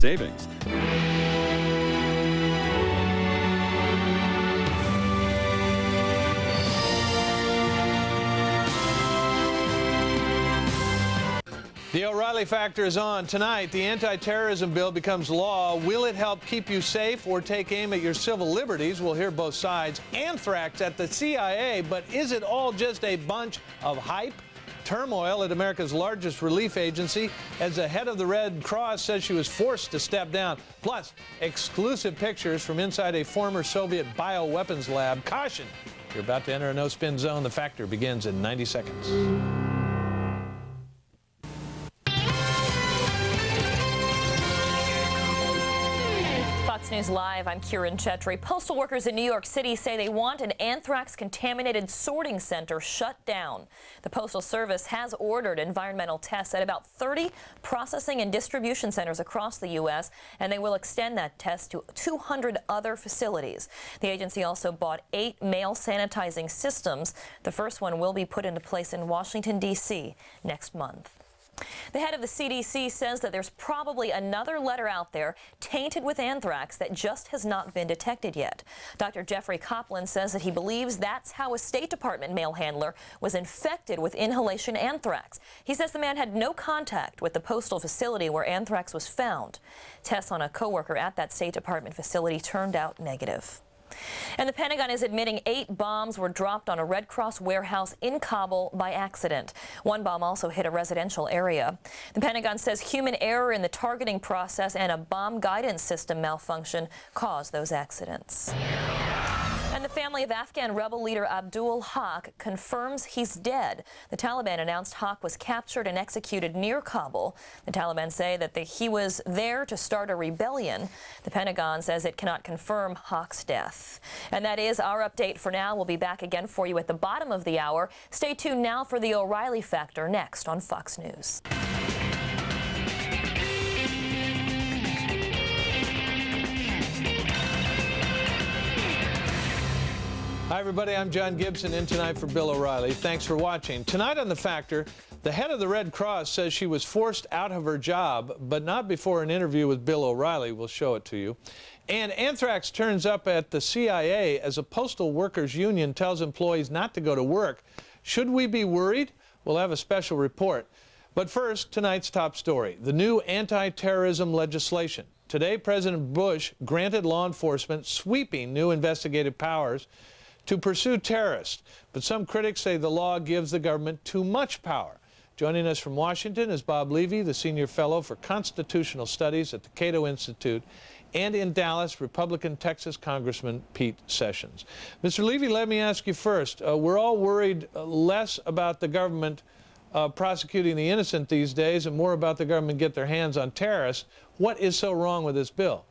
savings. The O'Reilly Factor is on. Tonight, the anti-terrorism bill becomes law. Will it help keep you safe or take aim at your civil liberties? We'll hear both sides. Anthrax at the CIA, but is it all just a bunch of hype? Turmoil at America's largest relief agency as the head of the Red Cross says she was forced to step down. Plus, exclusive pictures from inside a former Soviet bioweapons lab. Caution, you're about to enter a no-spin zone. The Factor begins in 90 seconds. Fox News Live, I'm Kieran Chetri. Postal workers in New York City say they want an anthrax-contaminated sorting center shut down. The Postal Service has ordered environmental tests at about 30 processing and distribution centers across the U.S., and they will extend that test to 200 other facilities. The agency also bought 8 mail sanitizing systems. The first one will be put into place in Washington, D.C. next month. The head of the CDC says that there's probably another letter out there tainted with anthrax that just has not been detected yet. Dr. Jeffrey Copland says that he believes that's how a State Department mail handler was infected with inhalation anthrax. He says the man had no contact with the postal facility where anthrax was found. Tests on a coworker at that State Department facility turned out negative. And the Pentagon is admitting 8 bombs were dropped on a Red Cross warehouse in Kabul by accident. One bomb also hit a residential area. The Pentagon says human error in the targeting process and a bomb guidance system malfunction caused those accidents. And the family of Afghan rebel leader Abdul Haq confirms he's dead. The Taliban announced Haq was captured and executed near Kabul. The Taliban say that he was there to start a rebellion. The Pentagon says it cannot confirm Haq's death. And that is our update for now. We'll be back again for you at the bottom of the hour. Stay tuned now for the O'Reilly Factor next on Fox News. Hi, everybody. I'm John Gibson, in tonight for Bill O'Reilly. Thanks for watching. Tonight on The Factor, the head of the Red Cross says she was forced out of her job, but not before an interview with Bill O'Reilly. We'll show it to you. And anthrax turns up at the CIA as a postal workers union tells employees not to go to work. Should we be worried? We'll have a special report. But first, tonight's top story, the new anti-terrorism legislation. Today, President Bush granted law enforcement sweeping new investigative powers to pursue terrorists, but some critics say the law gives the government too much power. Joining us from Washington is Bob Levy, the Senior Fellow for Constitutional Studies at the Cato Institute, and in Dallas, Republican Texas Congressman Pete Sessions. Mr. Levy, let me ask you first. We're all worried less about the government prosecuting the innocent these days and more about the government get their hands on terrorists. What is so wrong with this bill?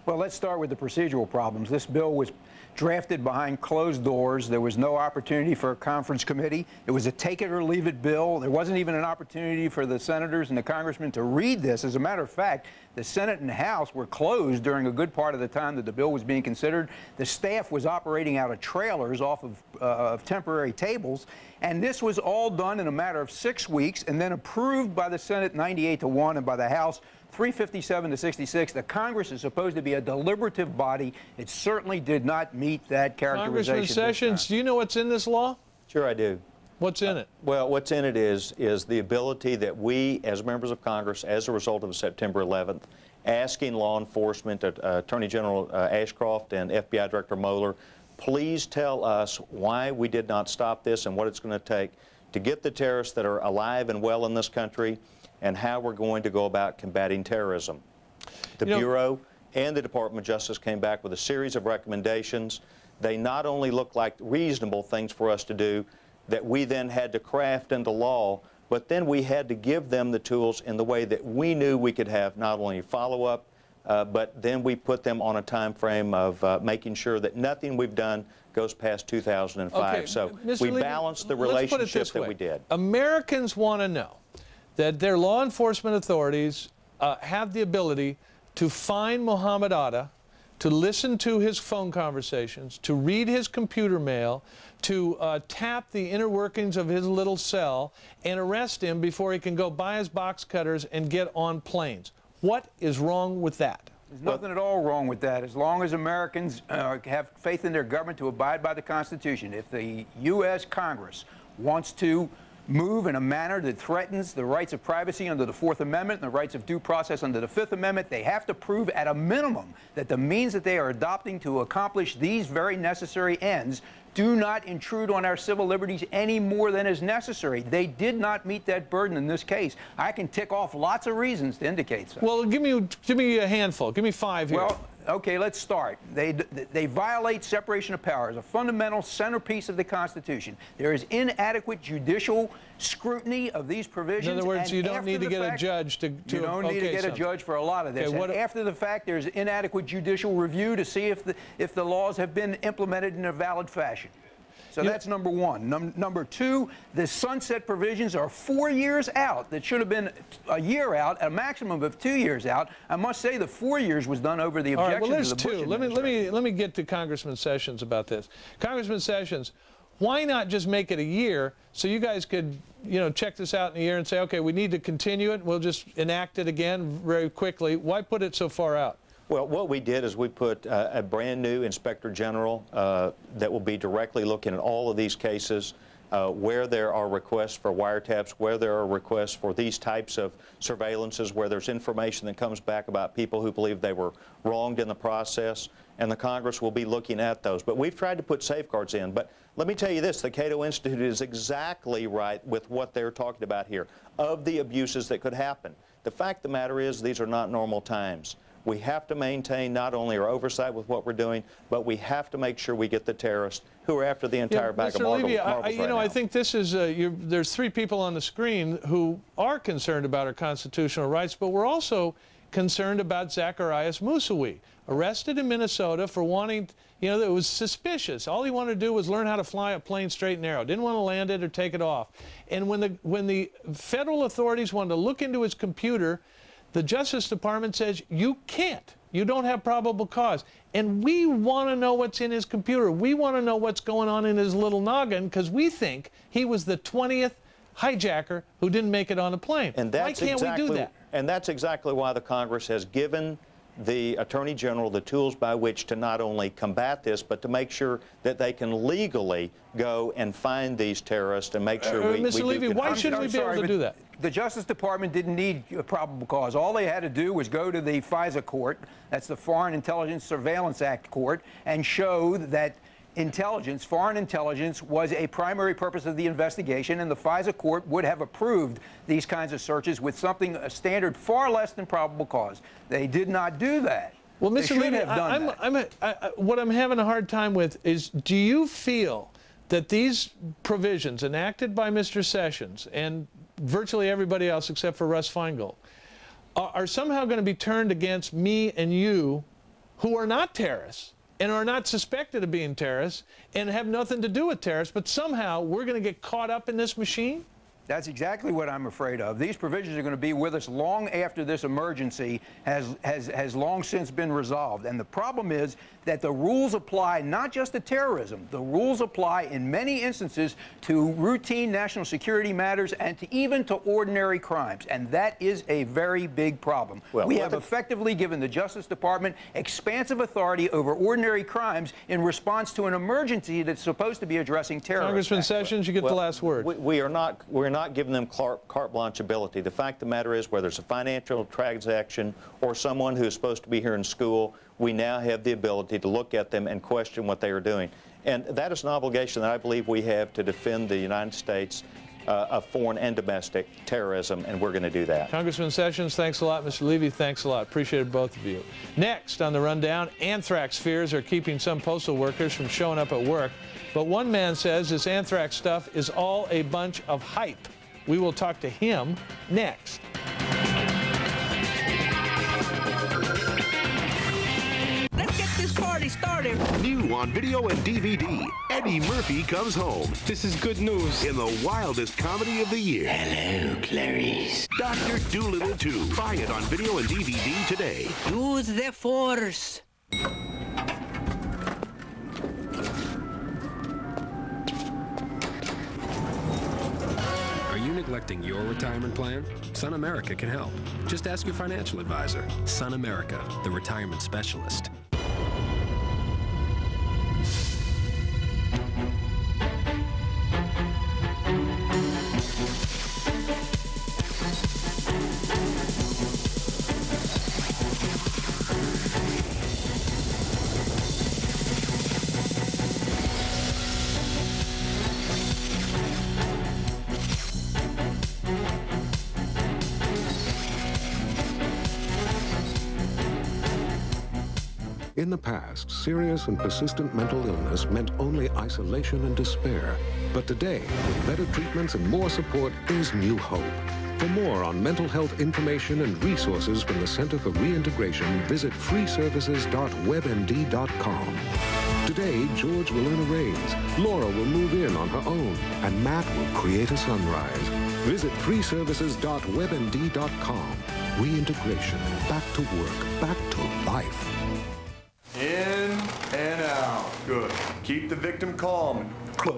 Well, let's start with the procedural problems. This bill was drafted behind closed doors. There was no opportunity for a conference committee. It was a take it or leave it bill. There wasn't even an opportunity for the senators and the congressmen to read this. As a matter of fact, the Senate and the House were closed during a good part of the time that the bill was being considered. The staff was operating out of trailers off of temporary tables. And this was all done in a matter of 6 weeks and then approved by the Senate 98-1 and by the House 357-66. The Congress is supposed to be a deliberative body. It certainly did not meet that characterization. Congressman Sessions, do you know what's in this law? Sure I do. What's in it? Well, what's in it is the ability that we, as members of Congress, as a result of September 11th, asking law enforcement, Attorney General Ashcroft and FBI Director Mueller, please tell us why we did not stop this and what it's going to take to get the terrorists that are alive and well in this country and how we're going to go about combating terrorism. The Bureau and the Department of Justice came back with a series of recommendations. They not only look like reasonable things for us to do that we then had to craft into law, but then we had to give them the tools in the way that we knew we could have not only follow-up, but then we put them on a time frame of making sure that nothing we've done goes past 2005. Okay, so Mr. we Levy, balanced the let's put it relationship this that way. we did. Americans want to know that their law enforcement authorities have the ability to find Mohammed Atta, to listen to his phone conversations, to read his computer mail, to tap the inner workings of his little cell and arrest him before he can go buy his box cutters and get on planes. What is wrong with that? There's nothing at all wrong with that, as long as Americans have faith in their government to abide by the Constitution. If the U.S. Congress wants to move in a manner that threatens the rights of privacy under the Fourth Amendment and the rights of due process under the Fifth Amendment, they have to prove at a minimum that the means that they are adopting to accomplish these very necessary ends do not intrude on our civil liberties any more than is necessary. They did not meet that burden in this case. I can tick off lots of reasons to indicate so. Well, give me a handful. Give me 5 here. Well, okay, let's start. They violate separation of powers, a fundamental centerpiece of the Constitution. There is inadequate judicial scrutiny of these provisions. In other words, and you don't need to get a judge to you don't need to get a judge for a lot of this. Okay, and after the fact, there's inadequate judicial review to see if the laws have been implemented in a valid fashion. So that's number one. Number two, the sunset provisions are 4 years out. That should have been a year out, a maximum of 2 years out. I must say the 4 years was done over the All right, objection well, there's of the Bush two. administration. Let me get to Congressman Sessions about this. Congressman Sessions, why not just make it a year so you guys could, check this out in a year and say, okay, we need to continue it. We'll just enact it again very quickly. Why put it so far out? Well, what we did is we put a brand new Inspector General that will be directly looking at all of these cases, where there are requests for wiretaps, where there are requests for these types of surveillances, where there's information that comes back about people who believe they were wronged in the process, and the Congress will be looking at those. But we've tried to put safeguards in. But let me tell you this, the Cato Institute is exactly right with what they're talking about here, of the abuses that could happen. The fact of the matter is these are not normal times. We have to maintain not only our oversight with what we're doing, but we have to make sure we get the terrorists who are after the entire bag of marbles right now. I think this is, there's 3 people on the screen who are concerned about our constitutional rights, but we're also concerned about Zacharias Moussaoui, arrested in Minnesota for wanting, it was suspicious. All he wanted to do was learn how to fly a plane straight and narrow. Didn't want to land it or take it off. And when the federal authorities wanted to look into his computer, the Justice Department says, you can't. You don't have probable cause. And we want to know what's in his computer. We want to know what's going on in his little noggin because we think he was the 20th hijacker who didn't make it on the plane. And why can't we do that? And that's exactly why the Congress has given the Attorney General the tools by which to not only combat this, but to make sure that they can legally go and find these terrorists and make sure we Mr. Levy, why shouldn't we be able to do that? The Justice Department didn't need a probable cause. All they had to do was go to the FISA court, that's the Foreign Intelligence Surveillance Act court, and show that foreign intelligence was a primary purpose of the investigation, and the FISA court would have approved these kinds of searches with a standard far less than probable cause. They did not do that. Well, Mr. Levy, what I'm having a hard time with is, do you feel that these provisions enacted by Mr. Sessions and virtually everybody else except for Russ Feingold are somehow going to be turned against me and you who are not terrorists and are not suspected of being terrorists and have nothing to do with terrorists, but somehow we're going to get caught up in this machine? That's exactly what I'm afraid of. These provisions are going to be with us long after this emergency has long since been resolved. And the problem is that the rules apply not just to terrorism. The rules apply in many instances to routine national security matters and even to ordinary crimes. And that is a very big problem. Well, we have effectively given the Justice Department expansive authority over ordinary crimes in response to an emergency that's supposed to be addressing terrorism. Congressman Sessions, you get the last word. We're not giving them carte blanche ability. The fact of the matter is, whether it's a financial transaction or someone who's supposed to be here in school, we now have the ability to look at them and question what they are doing. And that is an obligation that I believe we have to defend the United States of foreign and domestic terrorism, and we're going to do that. Congressman Sessions, thanks a lot. Mr. Levy, thanks a lot. Appreciate it, both of you. Next on the rundown, anthrax fears are keeping some postal workers from showing up at work. But one man says this anthrax stuff is all a bunch of hype. We will talk to him next. Let's get this party started. New on video and DVD, Eddie Murphy Comes Home. This is good news. In the wildest comedy of the year. Hello, Clarice. Dr. Dolittle 2. Buy it on video and DVD today. Use the force. neglecting your retirement plan? Sun America can help. Just ask your financial advisor. Sun America, the retirement specialist. In the past, serious and persistent mental illness meant only isolation and despair. But today, with better treatments and more support, there's new hope. For more on mental health information and resources from the Center for Reintegration, visit freeservices.webmd.com. Today, George will earn a raise, Laura will move in on her own, and Matt will create a sunrise. Visit freeservices.webmd.com. Reintegration, back to work, back to life. In and out. Good. Keep the victim calm.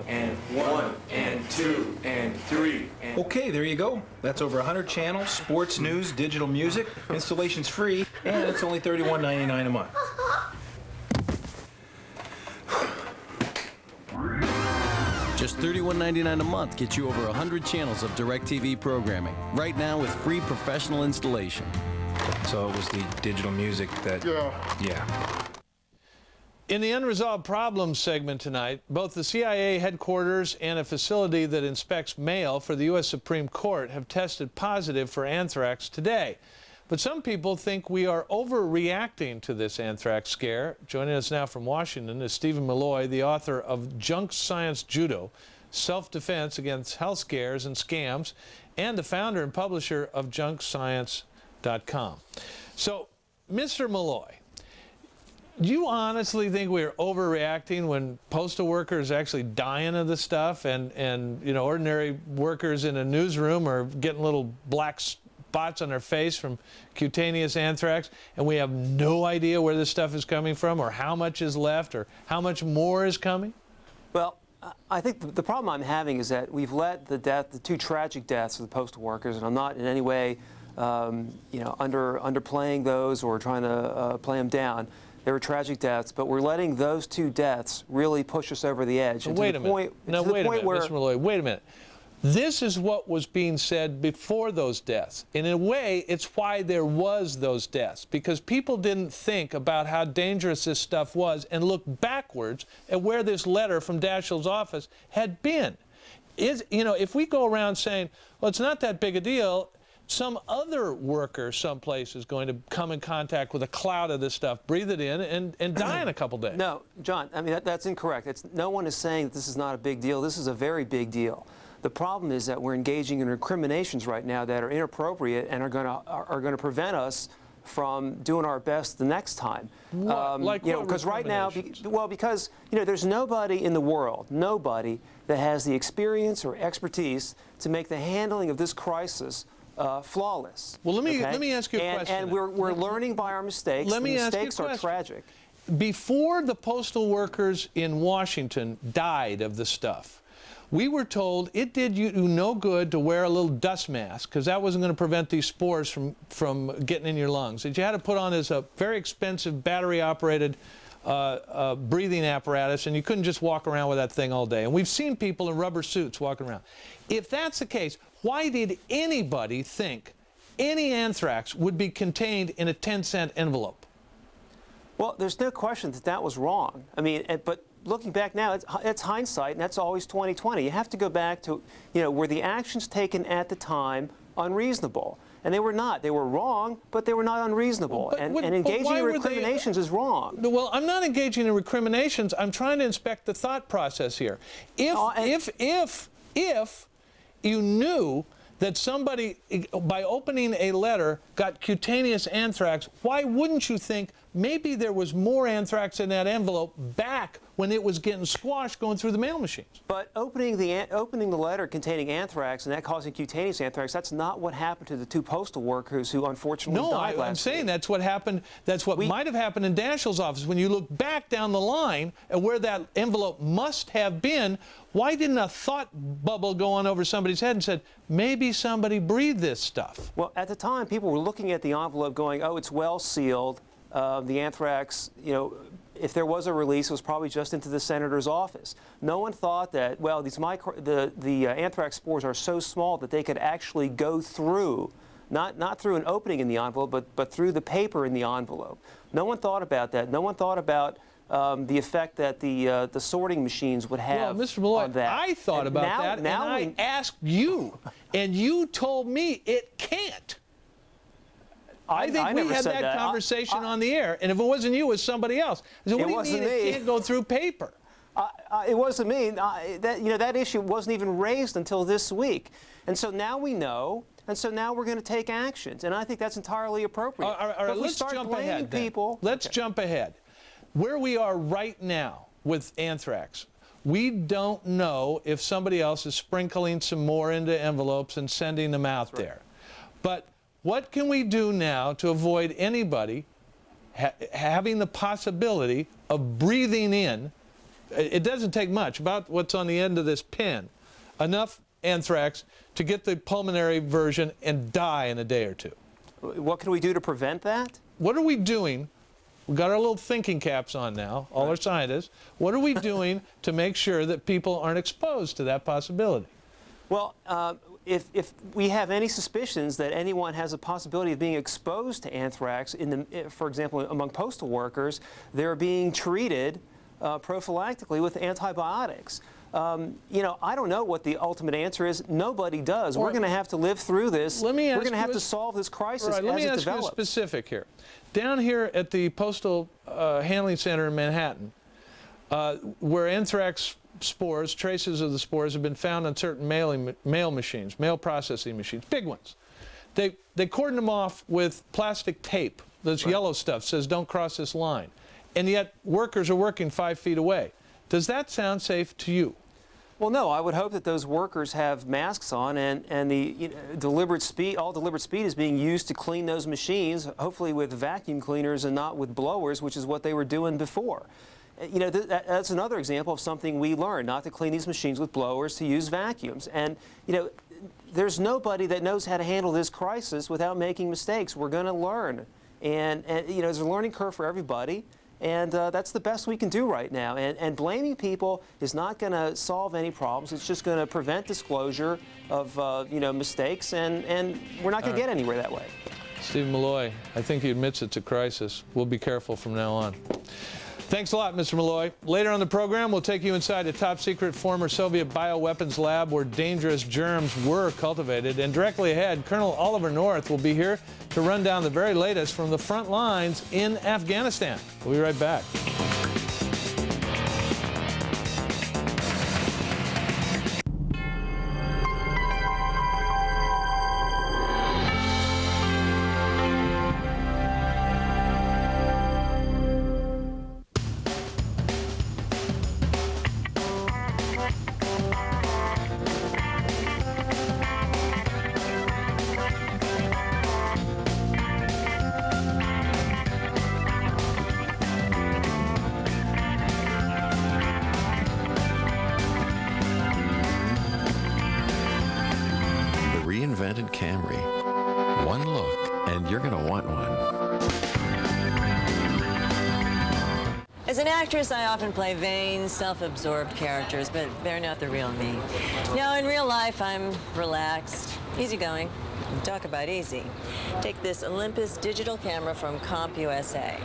And 1, and 2, and 3. And Okay, there you go. That's over 100 channels, sports, news, digital music. Installation's free, and it's only $31.99 a month. Just $31.99 a month gets you over 100 channels of DirecTV programming. Right now with free professional installation. So it was the digital music that... Yeah. In the Unresolved Problems segment tonight, both the CIA headquarters and a facility that inspects mail for the U.S. Supreme Court have tested positive for anthrax today. But some people think we are overreacting to this anthrax scare. Joining us now from Washington is Stephen Malloy, the author of Junk Science Judo, Self-Defense Against Health Scares and Scams, and the founder and publisher of JunkScience.com. So, Mr. Malloy, do you honestly think we're overreacting when postal workers are actually dying of this stuff and you know, ordinary workers in a newsroom are getting little black spots on their face from cutaneous anthrax, and we have no idea where this stuff is coming from or how much is left or how much more is coming? Well, I think the problem I'm having is that we've let the two tragic deaths of the postal workers, and I'm not in any way underplaying those or trying to play them down. They were tragic deaths, but we're letting those two deaths really push us over the edge. Wait a minute. Mr. Malloy, wait a minute. This is what was being said before those deaths. And in a way, it's why there was those deaths, because people didn't think about how dangerous this stuff was and look backwards at where this letter from Dashiell's office had been. If we go around saying, well, it's not that big a deal, some other worker someplace is going to come in contact with a cloud of this stuff, breathe it in, and die in a couple days. No, John, I mean, that's incorrect. No one is saying that this is not a big deal. This is a very big deal. The problem is that we're engaging in recriminations right now that are inappropriate and are going to prevent us from doing our best the next time. Because right now, because there's nobody in the world, nobody that has the experience or expertise to make the handling of this crisis flawless. Well, let me ask you a question. And we're learning by our mistakes. Let me ask you a mistakes are tragic. Before the postal workers in Washington died of the stuff, we were told it did you no good to wear a little dust mask because that wasn't going to prevent these spores from getting in your lungs. That you had to put on this very expensive battery-operated breathing apparatus, and you couldn't just walk around with that thing all day. And we've seen people in rubber suits walking around. If that's the case, why did anybody think any anthrax would be contained in a 10-cent envelope? Well, there's no question that that was wrong. I mean, but looking back now, it's hindsight, and that's always 20/20. You have to go back to, were the actions taken at the time unreasonable? And they were not. They were wrong, but they were not unreasonable. And engaging in recriminations is wrong. Well, I'm not engaging in recriminations. I'm trying to inspect the thought process here. If you knew that somebody, by opening a letter, got cutaneous anthrax, why wouldn't you think maybe there was more anthrax in that envelope back when it was getting squashed going through the mail machines. But opening the letter containing anthrax and that causing cutaneous anthrax, that's not what happened to the 2 postal workers who unfortunately died last week. I'm saying that's what happened. That's what might have happened in Daschle's office. When you look back down the line at where that envelope must have been, why didn't a thought bubble go on over somebody's head and said, maybe somebody breathed this stuff? Well, at the time, people were looking at the envelope going, oh, it's well sealed. The anthrax, if there was a release, it was probably just into the senator's office. No one thought that, well, the anthrax spores are so small that they could actually go through, not through an opening in the envelope, but through the paper in the envelope. No one thought about that. No one thought about the effect that the sorting machines would have Mr. Malloy, on that. I thought about that, and I asked you, and you told me it can't. I think we had that conversation on the air, and if it wasn't you, it was somebody else. I said, what do you mean it can't go through paper? It wasn't me. That issue wasn't even raised until this week. And so now we know, and so now we're going to take actions. And I think that's entirely appropriate. All right, let's jump ahead then. Let's jump ahead. Where we are right now with anthrax, we don't know if somebody else is sprinkling some more into envelopes and sending them out there. But what can we do now to avoid anybody having the possibility of breathing in? It doesn't take much, about what's on the end of this pen, enough anthrax to get the pulmonary version and die in a day or 2. What can we do to prevent that? What are we doing? We've got our little thinking caps on now, all our scientists. What are we doing to make sure that people aren't exposed to that possibility? Well, if we have any suspicions that anyone has a possibility of being exposed to anthrax, for example, among postal workers, they're being treated prophylactically with antibiotics. I don't know what the ultimate answer is. Nobody does. We're going to have to live through this. We're going to have to solve this crisis as it develops. Let me ask you specific here. Down here at the Postal Handling Center in Manhattan, where anthrax spores, traces of the spores, have been found on certain mail machines, mail processing machines, big ones. They cordon them off with plastic tape. This yellow stuff says don't cross this line. And yet workers are working 5 feet away. Does that sound safe to you? Well, no. I would hope that those workers have masks on, and the deliberate speed is being used to clean those machines, hopefully with vacuum cleaners and not with blowers, which is what they were doing before. That's another example of something we learned, not to clean these machines with blowers, to use vacuums. And, there's nobody that knows how to handle this crisis without making mistakes. We're going to learn. And there's a learning curve for everybody. And that's the best we can do right now. And blaming people is not going to solve any problems. It's just going to prevent disclosure of, mistakes. And we're not going to get anywhere that way. Steve Malloy, I think he admits it's a crisis. We'll be careful from now on. Thanks a lot, Mr. Malloy. Later on the program, we'll take you inside a top-secret former Soviet bioweapons lab where dangerous germs were cultivated. And directly ahead, Colonel Oliver North will be here to run down the very latest from the front lines in Afghanistan. We'll be right back. Reinvented Camry. One look, and you're going to want one. As an actress, I often play vain, self-absorbed characters, but they're not the real me. Now, in real life, I'm relaxed, easygoing. Talk about easy. Take this Olympus digital camera from CompUSA.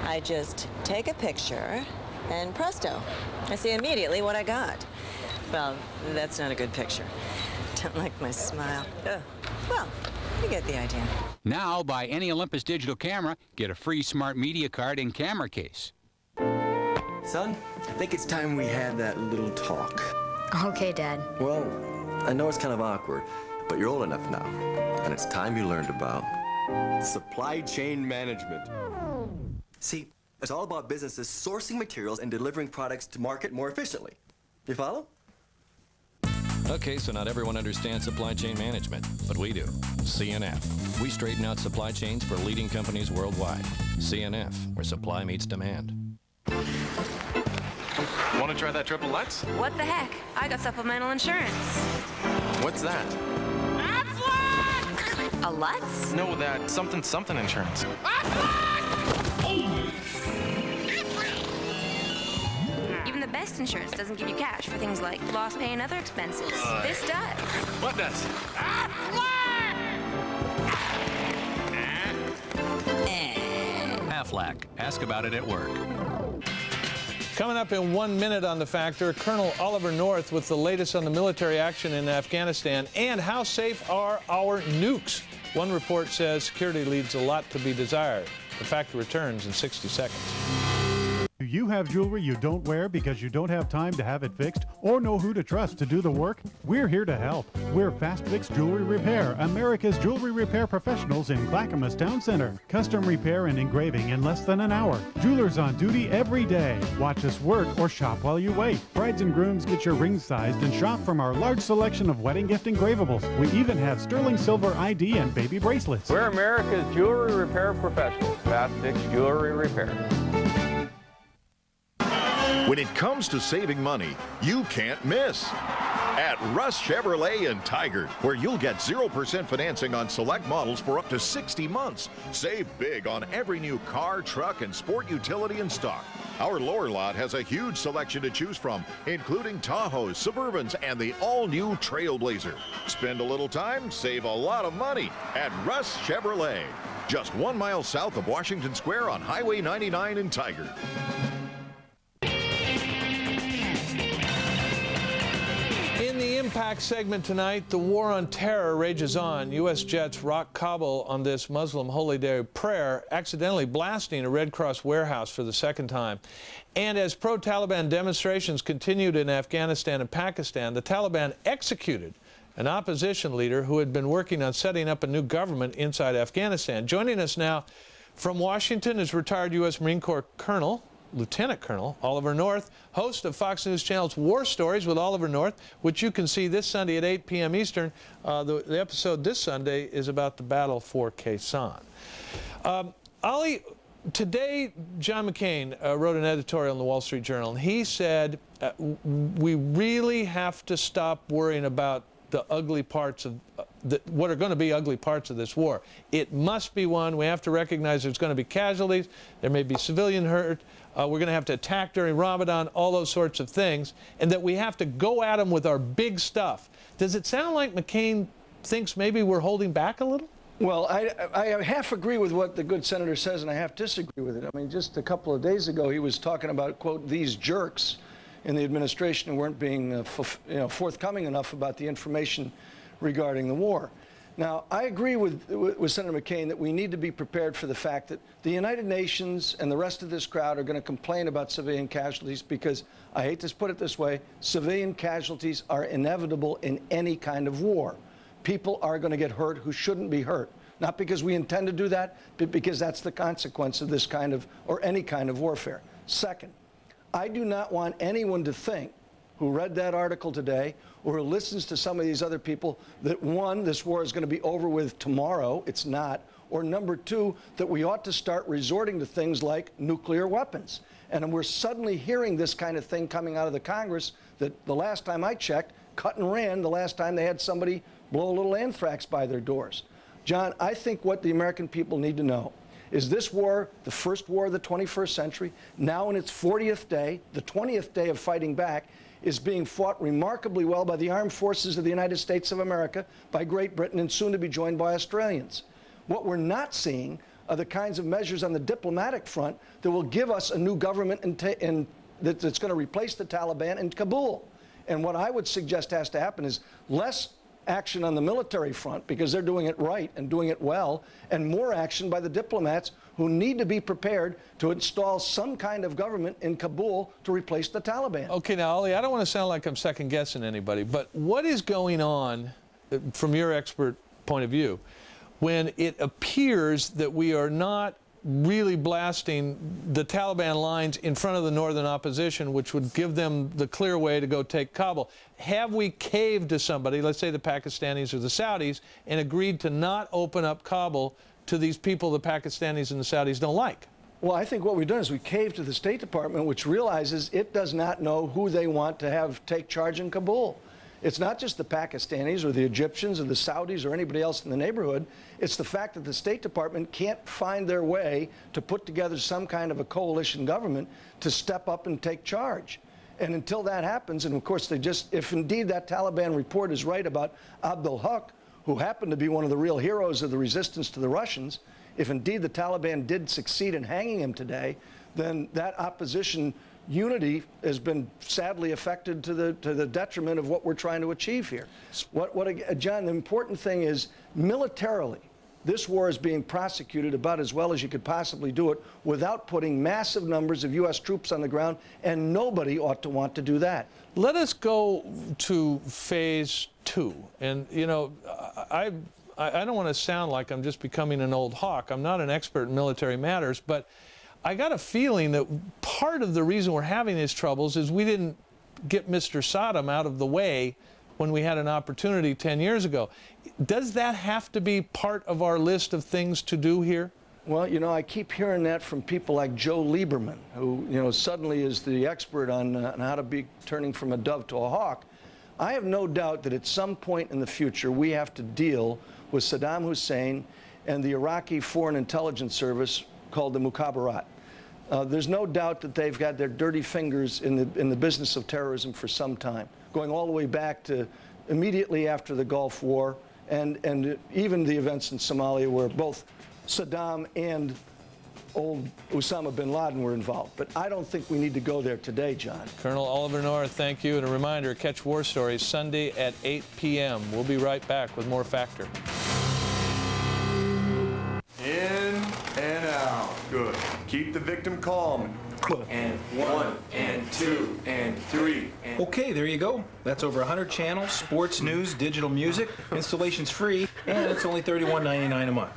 I just take a picture, and presto, I see immediately what I got. Well, that's not a good picture. Don't like my smile. Well, you get the idea. Now, buy any Olympus digital camera, get a free smart media card and camera case. Son, I think it's time we had that little talk. Okay, Dad. Well, I know it's kind of awkward, but you're old enough now, and it's time you learned about Supply chain management. See, it's all about businesses sourcing materials and delivering products to market more efficiently. You follow? Okay, so not everyone understands supply chain management, but we do. CNF. We straighten out supply chains for leading companies worldwide. CNF, where supply meets demand. Want to try that triple Lutz? What the heck? I got supplemental insurance. What's that? A Lutz? No, that something insurance. Even the best insurance doesn't give you cash for things like lost pay and other expenses. This does. What does? Aflac. Ask about it at work. Coming up in 1 minute on The Factor, Colonel Oliver North with the latest on the military action in Afghanistan and how safe are our nukes. One report says security leaves a lot to be desired. The Factor returns in 60 seconds. Do you have jewelry you don't wear because you don't have time to have it fixed or know who to trust to do the work? We're here to help. We're Fast Fix Jewelry Repair, America's jewelry repair professionals in Clackamas Town Center. Custom repair and engraving in less than an hour. Jewelers on duty every day. Watch us work or shop while you wait. Brides and grooms get your ring sized and shop from our large selection of wedding gift engravables. We even have sterling silver ID and baby bracelets. We're America's jewelry repair professionals. Fast Fix Jewelry Repair. When it comes to saving money, you can't miss. At Russ Chevrolet in Tigard, where you'll get 0% financing on select models for up to 60 months. Save big on every new car, truck, and sport utility in stock. Our lower lot has a huge selection to choose from, including Tahoes, Suburbans, and the all-new Trailblazer. Spend a little time, save a lot of money at Russ Chevrolet. Just 1 mile south of Washington Square on Highway 99 in Tigard. In the Impact segment tonight, the war on terror rages on. U.S. jets rock Kabul on this Muslim holy day of prayer, accidentally blasting a Red Cross warehouse for the second time. And as pro-Taliban demonstrations continued in Afghanistan and Pakistan, the Taliban executed an opposition leader who had been working on setting up a new government inside Afghanistan. Joining us now from Washington is retired U.S. Marine Corps Colonel, Lieutenant Colonel Oliver North, host of Fox News Channel's War Stories with Oliver North, which you can see this Sunday at 8 p.m. Eastern. The episode this Sunday is about the battle for Khe Sanh. Ollie, today John McCain wrote an editorial in the Wall Street Journal, and he said we really have to stop worrying about the ugly parts of what are going to be ugly parts of this war. It must be one. We have to recognize there's going to be casualties. There may be civilian hurt. We're going to have to attack during Ramadan, all those sorts of things, and that we have to go at them with our big stuff. Does it sound like McCain thinks maybe we're holding back a little? Well, I half agree with what the good senator says, and I half disagree with it. I mean, just a couple of days ago, he was talking about, quote, these jerks in the administration who weren't being forthcoming enough about the information regarding the war. Now, I agree with Senator McCain that we need to be prepared for the fact that the United Nations and the rest of this crowd are going to complain about civilian casualties because, I hate to put it this way, civilian casualties are inevitable in any kind of war. People are going to get hurt who shouldn't be hurt. Not because we intend to do that, but because that's the consequence of this kind of, or any kind of warfare. Second, I do not want anyone to think who read that article today or who listens to some of these other people that, one, this war is going to be over with tomorrow. It's not. Or number two, that we ought to start resorting to things like nuclear weapons. And we're suddenly hearing this kind of thing coming out of the Congress that the last time I checked, cut and ran the last time they had somebody blow a little anthrax by their doors. John, I think what the American people need to know is this war, the first war of the 21st century, now in its 40th day, the 20th day of fighting back, is being fought remarkably well by the armed forces of the United States of America, by Great Britain, and soon to be joined by Australians. What we're not seeing are the kinds of measures on the diplomatic front that will give us a new government that's going to replace the Taliban in Kabul. And what I would suggest has to happen is less action on the military front, because they're doing it right and doing it well, and more action by the diplomats who need to be prepared to install some kind of government in Kabul to replace the Taliban. Okay, now, Ollie, I don't want to sound like I'm second-guessing anybody, but what is going on, from your expert point of view, when it appears that we are not really blasting the Taliban lines in front of the northern opposition, which would give them the clear way to go take Kabul. Have we caved to somebody, let's say the Pakistanis or the Saudis, and agreed to not open up Kabul to these people the Pakistanis and the Saudis don't like? Well, I think what we've done is we caved to the State Department, which realizes it does not know who they want to have take charge in Kabul. It's not just the Pakistanis or the Egyptians or the Saudis or anybody else in the neighborhood. It's the fact that the State Department can't find their way to put together some kind of a coalition government to step up and take charge. And until that happens, and of course if indeed that Taliban report is right about Abdul Haq, who happened to be one of the real heroes of the resistance to the Russians, if indeed the Taliban did succeed in hanging him today, then that opposition unity has been sadly affected to the detriment of what we're trying to achieve here. John, the important thing is militarily, this war is being prosecuted about as well as you could possibly do it without putting massive numbers of U.S. troops on the ground, and nobody ought to want to do that. Let us go to phase 2. And, you know, I don't want to sound like I'm just becoming an old hawk. I'm not an expert in military matters, but I got a feeling that part of the reason we're having these troubles is we didn't get Mr. Saddam out of the way when we had an opportunity 10 years ago. Does that have to be part of our list of things to do here? Well, you know, I keep hearing that from people like Joe Lieberman, who, you know, suddenly is the expert on how to be turning from a dove to a hawk. I have no doubt that at some point in the future we have to deal with Saddam Hussein and the Iraqi Foreign Intelligence Service called the Mukhabarat. There's no doubt that they've got their dirty fingers in the business of terrorism for some time, going all the way back to immediately after the Gulf War and even the events in Somalia where both Saddam and old Osama bin Laden were involved. But I don't think we need to go there today, John. Colonel Oliver North, thank you. And a reminder, catch War Stories Sunday at 8 p.m. We'll be right back with more Factor. In and out. Good. Keep the victim calm. And 1, and 2, and 3. Okay, there you go. That's over 100 channels, sports, news, digital music. Installation's free, and it's only $31.99 a month.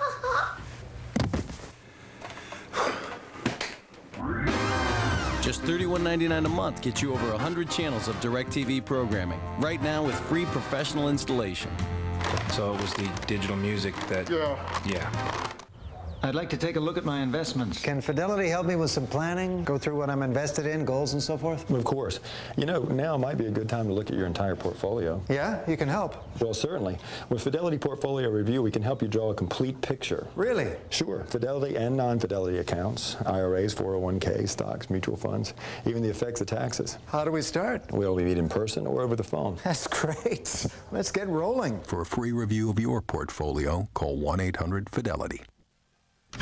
Just $31.99 a month gets you over 100 channels of DirecTV programming. Right now with free professional installation. So it was the digital music that... Yeah. I'd like to take a look at my investments. Can Fidelity help me with some planning? Go through what I'm invested in, goals and so forth? Of course. You know, now might be a good time to look at your entire portfolio. Yeah? You can help? Well, certainly. With Fidelity Portfolio Review, we can help you draw a complete picture. Really? Sure. Fidelity and non-Fidelity accounts, IRAs, 401k, stocks, mutual funds, even the effects of taxes. How do we start? We'll meet in person or over the phone. That's great. Let's get rolling. For a free review of your portfolio, call 1-800-FIDELITY. The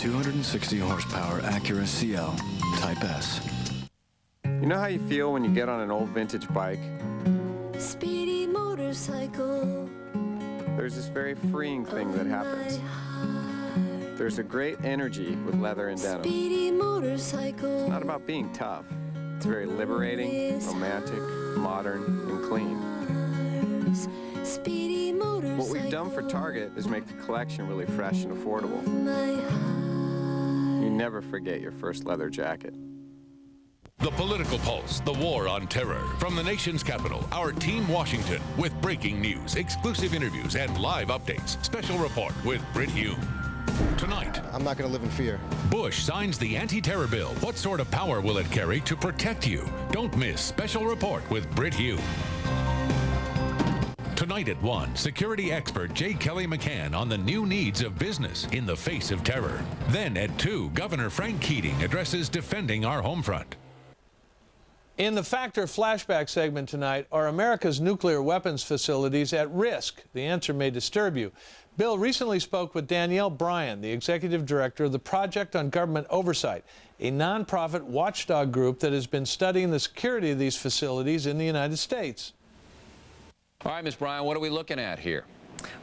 260 horsepower Acura CL Type S. You know how you feel when you get on an old vintage bike? Speedy motorcycle. There's this very freeing thing that happens. There's a great energy with leather and denim. Speedy motorcycle. It's not about being tough. It's very liberating, romantic, modern, and clean. Speedy motorcycle. What we've done for Target is make the collection really fresh and affordable. You never forget your first leather jacket. The Political Pulse, the war on terror. From the nation's capital, our Team Washington, with breaking news, exclusive interviews, and live updates. Special report with Britt Hume. Tonight, I'm not going to live in fear. Bush signs the anti-terror bill. What sort of power will it carry to protect you? Don't miss Special Report with Britt Hume. Tonight at 1, security expert J. Kelly McCann on the new needs of business in the face of terror. Then at 2, Governor Frank Keating addresses defending our home front. In the Factor flashback segment tonight, are America's nuclear weapons facilities at risk? The answer may disturb you. Bill recently spoke with Danielle Bryan, the executive director of the Project on Government Oversight, a nonprofit watchdog group that has been studying the security of these facilities in the United States. All right, Ms. Bryan, what are we looking at here?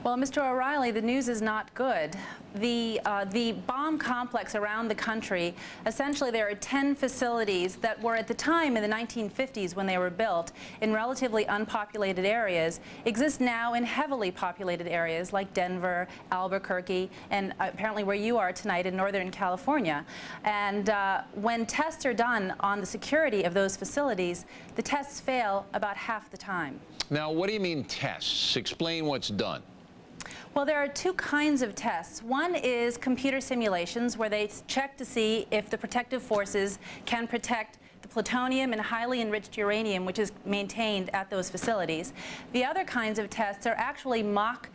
Well, Mr. O'Reilly, the news is not good. The bomb complex around the country, essentially there are 10 facilities that were at the time in the 1950s when they were built in relatively unpopulated areas, exist now in heavily populated areas like Denver, Albuquerque, and apparently where you are tonight in Northern California. And when tests are done on the security of those facilities, the tests fail about half the time. Now, what do you mean tests? Explain what's done. Well, there are two kinds of tests. One is computer simulations, where they check to see if the protective forces can protect the plutonium and highly enriched uranium, which is maintained at those facilities. The other kinds of tests are actually mock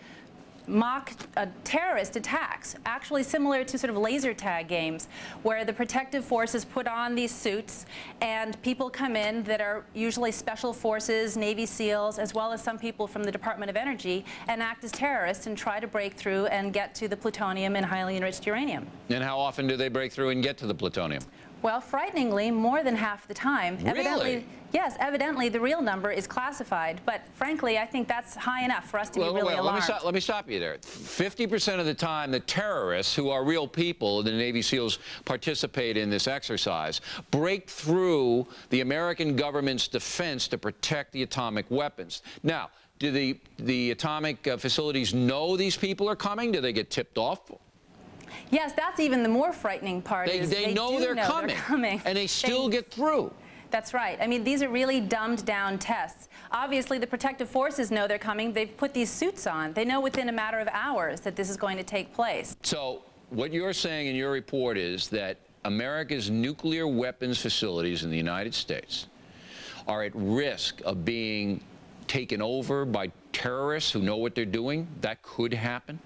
terrorist attacks, actually similar to sort of laser tag games, where the protective forces put on these suits and people come in that are usually special forces, Navy SEALs, as well as some people from the Department of Energy, and act as terrorists and try to break through and get to the plutonium and highly enriched uranium. And how often do they break through and get to the plutonium? Well, frighteningly, more than half the time. Really? Yes, evidently the real number is classified, but frankly, I think that's high enough for us to be really alarmed. Let me stop you there. 50% of the time, the terrorists, who are real people, the Navy SEALs participate in this exercise, break through the American government's defense to protect the atomic weapons. Now, do the atomic facilities know these people are coming? Do they get tipped off? Yes, that's even the more frightening part. They know they're coming, and they still get through. That's right. I mean, these are really dumbed down tests. Obviously, the protective forces know they're coming. They've put these suits on. They know within a matter of hours that this is going to take place. So what you're saying in your report is that America's nuclear weapons facilities in the United States are at risk of being taken over by terrorists who know what they're doing? That could happen?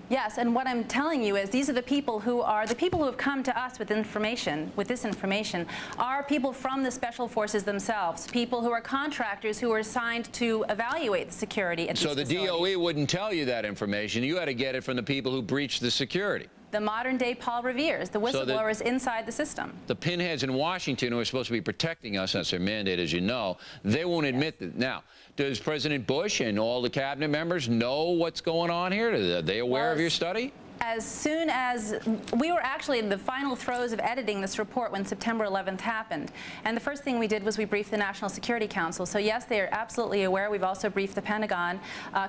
Yes, and what I'm telling you is these are the people who have come to us with this information, are people from the special forces themselves, people who are contractors who are assigned to evaluate the security at these facilities. So the DOE wouldn't tell you that information. You had to get it from the people who breached the security. The modern-day Paul Revere's, the whistleblowers inside the system. The pinheads in Washington who are supposed to be protecting us, that's their mandate, as you know, they won't admit that. Now, does President Bush and all the cabinet members know what's going on here? Are they aware of your study? As soon as we were actually in the final throes of editing this report when September 11th happened, and the first thing we did was we briefed the National Security Council. So yes, they are absolutely aware. We've also briefed the Pentagon.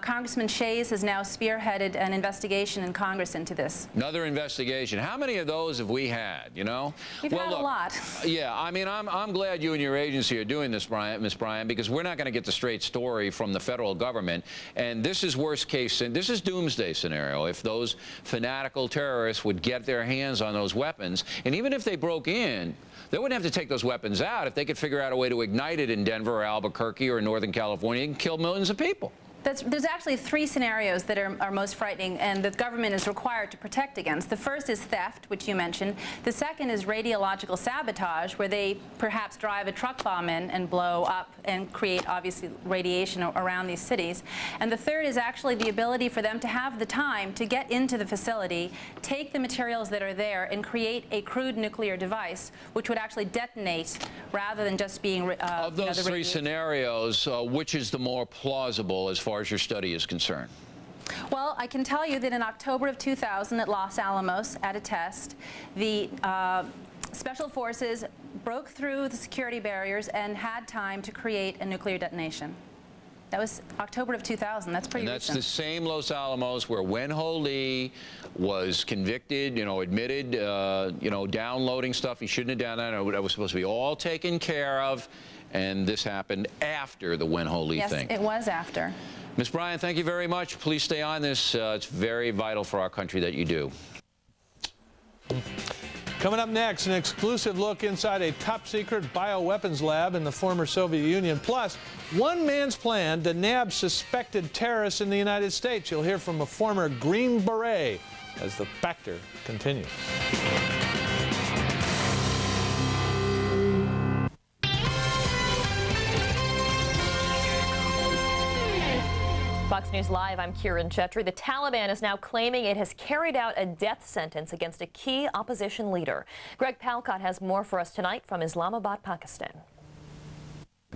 Congressman Shays has now spearheaded an investigation in Congress into this. Another investigation. How many of those have we had? You know, we've had a lot. Yeah, I mean, I'm glad you and your agency are doing this, Ms. Bryan, because we're not going to get the straight story from the federal government. And this is worst case, and this is doomsday scenario. If those fanatical terrorists would get their hands on those weapons, and even if they broke in, they wouldn't have to take those weapons out. If they could figure out a way to ignite it in Denver or Albuquerque or Northern California, and kill millions of people. There's actually three scenarios that are most frightening and the government is required to protect against. The first is theft, which you mentioned. The second is radiological sabotage, where they perhaps drive a truck bomb in and blow up and create, obviously, radiation around these cities. And the third is actually the ability for them to have the time to get into the facility, take the materials that are there, and create a crude nuclear device, which would actually detonate rather than just being of those three scenarios, which is the more plausible as far as your study is concerned? Well, I can tell you that in October of 2000 at Los Alamos, at a test, the Special Forces broke through the security barriers and had time to create a nuclear detonation. That was October of 2000. That's pretty recent. And that's the same Los Alamos where Wen-Ho Lee was convicted, admitted, downloading stuff he shouldn't have done. That was supposed to be all taken care of, and this happened after the Wen-Ho Lee thing. Yes, it was after. Ms. Bryan, thank you very much. Please stay on this. It's very vital for our country that you do. Coming up next, an exclusive look inside a top-secret bioweapons lab in the former Soviet Union. Plus, one man's plan to nab suspected terrorists in the United States. You'll hear from a former Green Beret as The Factor continues. Fox News Live, I'm Kiran Chetri. The Taliban is now claiming it has carried out a death sentence against a key opposition leader. Greg Palcott has more for us tonight from Islamabad, Pakistan.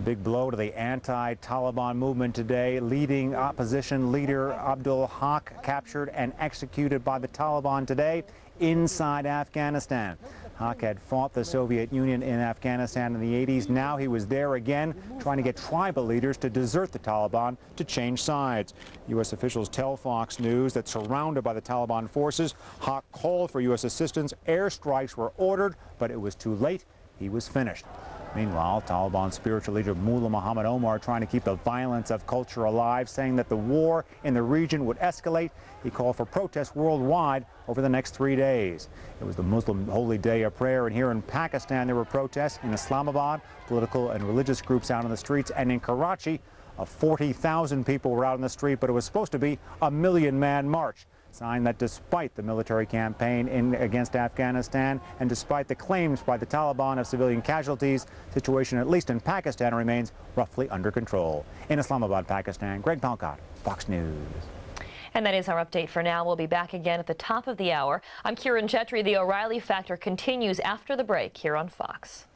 Big blow to the anti-Taliban movement today. Leading opposition leader Abdul Haq captured and executed by the Taliban today inside Afghanistan. Haq had fought the Soviet Union in Afghanistan in the 80s. Now he was there again, trying to get tribal leaders to desert the Taliban to change sides. U.S. officials tell Fox News that surrounded by the Taliban forces, Haq called for U.S. assistance. Airstrikes were ordered, but it was too late. He was finished. Meanwhile, Taliban spiritual leader Mullah Muhammad Omar trying to keep the violence of culture alive, saying that the war in the region would escalate. He called for protests worldwide over the next 3 days. It was the Muslim holy day of prayer, and here in Pakistan there were protests. In Islamabad, political and religious groups out on the streets, and in Karachi, 40,000 people were out on the street, but it was supposed to be a million-man march. Sign that despite the military campaign against Afghanistan and despite the claims by the Taliban of civilian casualties, the situation, at least in Pakistan, remains roughly under control. In Islamabad, Pakistan, Greg Palcott, Fox News. And that is our update for now. We'll be back again at the top of the hour. I'm Kiran Chetri. The O'Reilly Factor continues after the break here on Fox.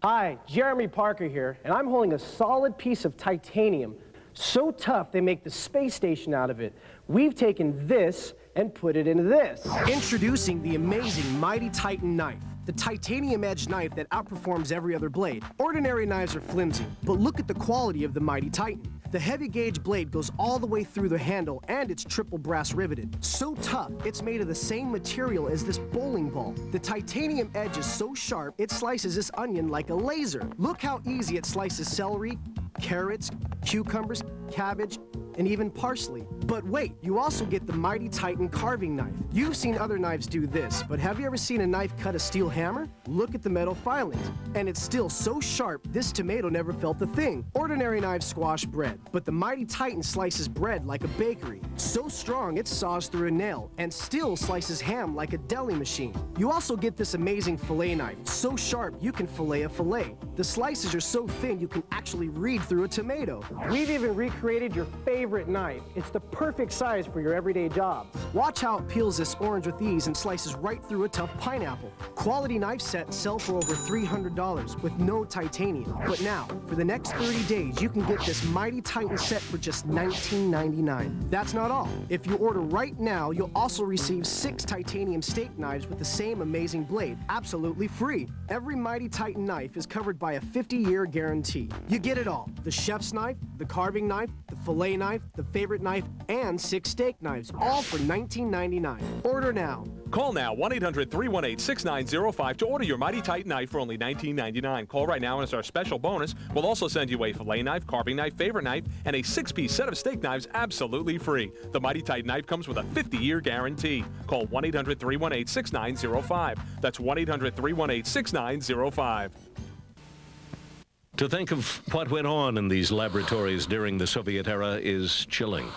Hi, Jeremy Parker here, and I'm holding a solid piece of titanium. So tough they make the space station out of it. We've taken this and put it into this. Introducing the amazing Mighty Titan knife, the titanium edged knife that outperforms every other blade. Ordinary knives are flimsy, but look at the quality of the Mighty Titan. The heavy gauge blade goes all the way through the handle and it's triple brass riveted. So tough, it's made of the same material as this bowling ball. The titanium edge is so sharp, it slices this onion like a laser. Look how easy it slices celery, carrots, cucumbers, cabbage, and even parsley. But wait, you also get the Mighty Titan carving knife. You've seen other knives do this, but have you ever seen a knife cut a steel hammer? Look at the metal filings. And it's still so sharp, this tomato never felt a thing. Ordinary knives squash bread, but the Mighty Titan slices bread like a bakery. So strong, it saws through a nail, and still slices ham like a deli machine. You also get this amazing fillet knife. So sharp, you can fillet a fillet. The slices are so thin, you can actually read through a tomato. We've even recreated your favorite knife. It's the perfect size for your everyday job. Watch how it peels this orange with ease and slices right through a tough pineapple. Quality knife sets sell for over $300 with no titanium. But now, for the next 30 days, you can get this Mighty Titan set for just $19.99. That's not all. If you order right now, you'll also receive 6 titanium steak knives with the same amazing blade, absolutely free. Every Mighty Titan knife is covered by a 50-year guarantee. You get it all: the chef's knife, the carving knife, the fillet knife, the favorite knife, and 6 steak knives, all for $19.99. Order now. Call now, 1-800-318-6905 to order your Mighty Titan knife for only $19.99. Call right now and it's our special bonus. We'll also send you a fillet knife, carving knife, favorite knife, and a 6-piece set of steak knives absolutely free. The Mighty Titan knife comes with a 50-year guarantee. Call 1-800-318-6905. That's 1-800-318-6905. To think of what went on in these laboratories during the Soviet era is chilling.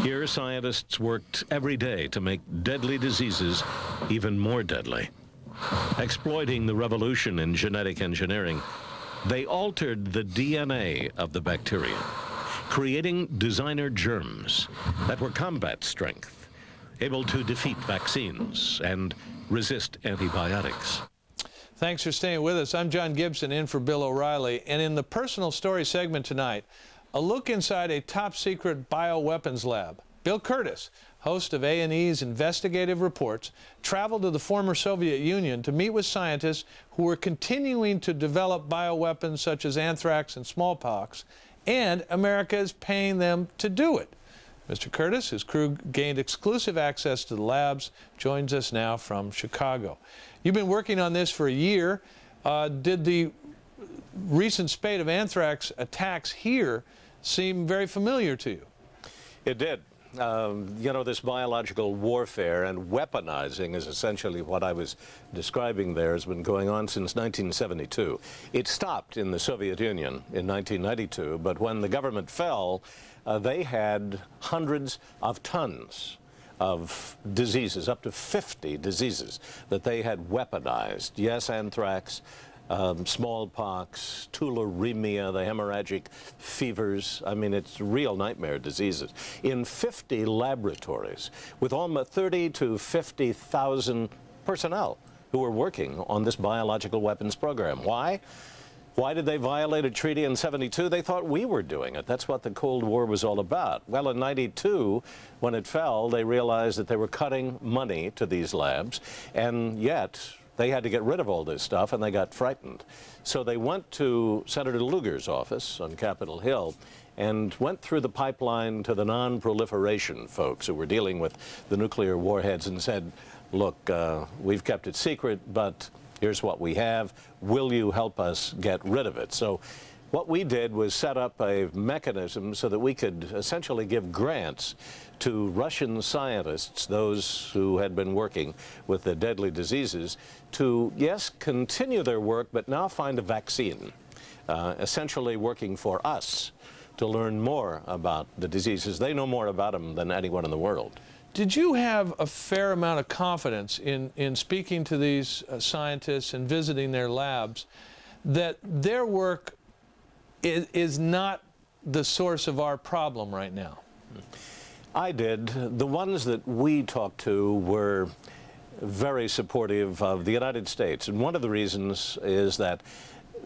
Here, scientists worked every day to make deadly diseases even more deadly. Exploiting the revolution in genetic engineering, they altered the DNA of the bacteria, creating designer germs that were combat strength, able to defeat vaccines and resist antibiotics. Thanks for staying with us. I'm John Gibson, in for Bill O'Reilly. And in the personal story segment tonight, a look inside a top-secret bioweapons lab. Bill Curtis, host of A&E's Investigative Reports, traveled to the former Soviet Union to meet with scientists who were continuing to develop bioweapons such as anthrax and smallpox, and America is paying them to do it. Mr. Curtis, his crew gained exclusive access to the labs, joins us now from Chicago. You've been working on this for a year. Did the recent spate of anthrax attacks here seem very familiar to you? It did. You know, this biological warfare and weaponizing is essentially what I was describing there has been going on since 1972. It stopped in the Soviet Union in 1992, but when the government fell, they had hundreds of tons of diseases, up to 50 diseases that they had weaponized. Yes, anthrax, smallpox, tularemia, the hemorrhagic fevers. I mean, it's real nightmare diseases. In 50 laboratories with almost 30 to 50,000 personnel who were working on this biological weapons program. Why? Why did they violate a treaty in '72? They thought we were doing it. That's what the Cold War was all about. Well, in '92, when it fell, they realized that they were cutting money to these labs, and yet they had to get rid of all this stuff, and they got frightened. So they went to Senator Lugar's office on Capitol Hill and went through the pipeline to the non-proliferation folks who were dealing with the nuclear warheads and said, look, we've kept it secret, but here's what we have. Will you help us get rid of it? So what we did was set up a mechanism so that we could essentially give grants to Russian scientists, those who had been working with the deadly diseases, to, yes, continue their work, but now find a vaccine, essentially working for us to learn more about the diseases. They know more about them than anyone in the world. Did you have a fair amount of confidence in speaking to these scientists and visiting their labs that their work is not the source of our problem right now? I did. The ones that we talked to were very supportive of the United States. And one of the reasons is that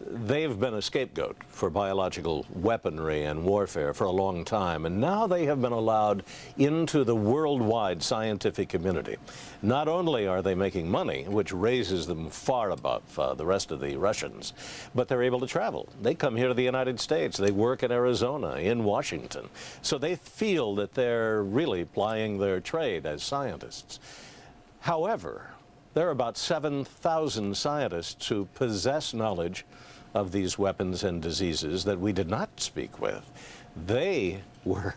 they've been a scapegoat for biological weaponry and warfare for a long time, and now they have been allowed into the worldwide scientific community. Not only are they making money, which raises them far above the rest of the Russians, but they're able to travel. They come here to the United States. They work in Arizona, in Washington. So they feel that they're really plying their trade as scientists. However, there are about 7,000 scientists who possess knowledge of these weapons and diseases that we did not speak with. They were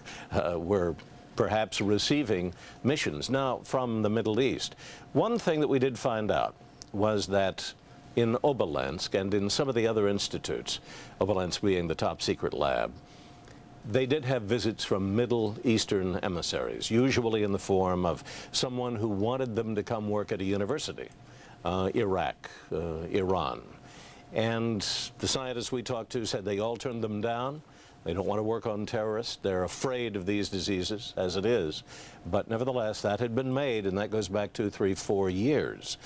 perhaps receiving missions now from the Middle East. One thing that we did find out was that in Oberlandsk and in some of the other institutes, Oberlandsk being the top secret lab, they did have visits from Middle Eastern emissaries, usually in the form of someone who wanted them to come work at a university, Iraq, Iran. And the scientists we talked to said they all turned them down. They don't want to work on terrorists. They're afraid of these diseases, as it is. But nevertheless, that had been made, and that goes back 2, 3, 4 years.